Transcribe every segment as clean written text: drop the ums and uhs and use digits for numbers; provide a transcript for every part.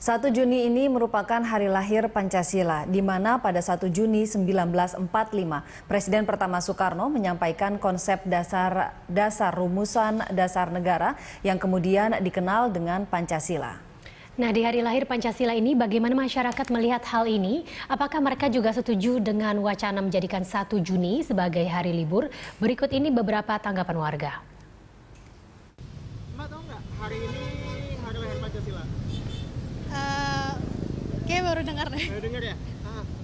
1 Juni ini merupakan hari lahir Pancasila, di mana pada 1 Juni 1945, Presiden pertama Soekarno menyampaikan konsep dasar rumusan dasar negara yang kemudian dikenal dengan Pancasila. Nah, di hari lahir Pancasila ini, bagaimana masyarakat melihat hal ini? Apakah mereka juga setuju dengan wacana menjadikan 1 Juni sebagai hari libur? Berikut ini beberapa tanggapan warga. Mbak tahu nggak hari ini hari lahir Pancasila? Kayak baru dengar deh. Baru dengar ya?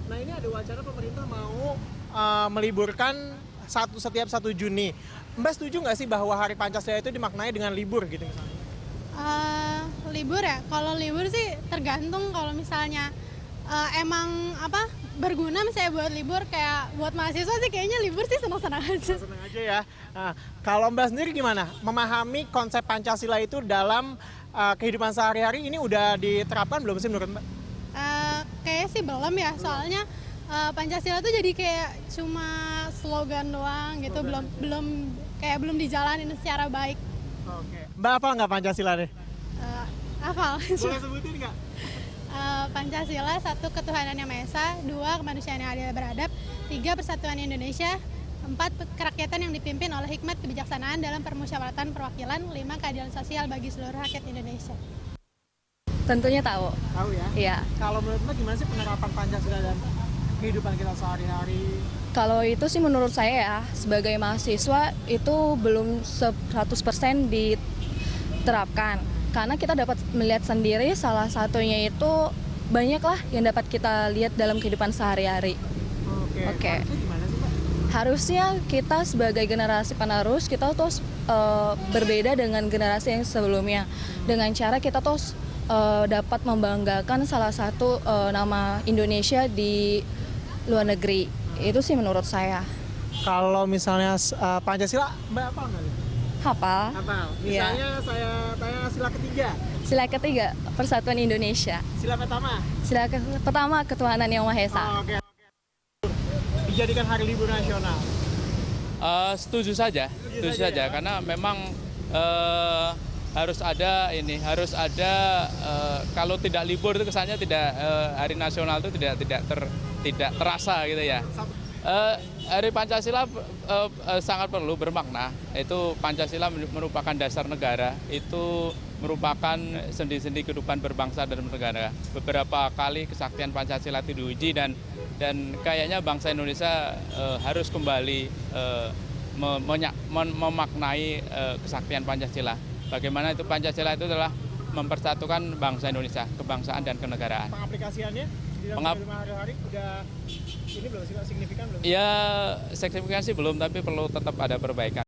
Nah ini ada wacana pemerintah mau meliburkan setiap 1 Juni. Mbak setuju nggak sih bahwa hari Pancasila itu dimaknai dengan libur gitu misalnya? Libur ya, kalau libur sih tergantung. Kalau misalnya emang berguna misalnya buat libur, kayak buat mahasiswa sih kayaknya libur sih senang-senang aja. Senang aja ya. Nah, kalau Mbak sendiri gimana? Memahami konsep Pancasila itu dalam kehidupan sehari-hari ini udah diterapkan belum sih menurut Mbak? Kayaknya sih belum ya, soalnya Pancasila tuh jadi kayak cuma slogan doang gitu, belum dijalanin secara baik. Oke. Mbak hafal nggak Pancasila nih? Hafal. Boleh sebutin nggak? Pancasila, 1 ketuhanan yang Maha Esa, 2 kemanusiaan yang adil beradab, 3 persatuan Indonesia, 4 kerakyatan yang dipimpin oleh hikmat kebijaksanaan dalam permusyawaratan perwakilan, 5 keadilan sosial bagi seluruh rakyat Indonesia. Tentunya tahu. Tahu ya? Iya. Kalau menurut Mbak gimana sih penerapan Pancasila dalam kehidupan kita sehari-hari? Kalau itu sih menurut saya ya, sebagai mahasiswa itu belum 100% diterapkan. Karena kita dapat melihat sendiri, salah satunya itu banyaklah yang dapat kita lihat dalam kehidupan sehari-hari. Oke. Harusnya gimana sih Mbak? Harusnya kita sebagai generasi penerus, kita terus berbeda dengan generasi yang sebelumnya. Dengan cara kita terus dapat membanggakan salah satu nama Indonesia di luar negeri. Itu sih menurut saya. Kalau misalnya Pancasila, Mbak apa nggak? Hafal. Hafal. Iya. Misalnya saya tanya sila ketiga. Sila ketiga, Persatuan Indonesia. Sila pertama. Sila pertama, Ketuhanan Yang Maha Esa. Oke. Dijadikan hari libur nasional. Setuju saja, karena memang harus ada kalau tidak libur itu kesannya tidak hari nasional itu tidak terasa gitu ya. Hari Pancasila sangat perlu bermakna. Itu Pancasila merupakan dasar negara, itu merupakan sendi-sendi kehidupan berbangsa dan bernegara. Beberapa kali kesaktian Pancasila itu diuji dan kayaknya bangsa Indonesia harus kembali memaknai kesaktian Pancasila. Bagaimana itu Pancasila itu adalah mempersatukan bangsa Indonesia, kebangsaan dan kenegaraan. Pengaplikasiannya di dalam kehidupan hari-hari udah ini belum signifikan belum? Ya, signifikan sih belum, tapi perlu tetap ada perbaikan.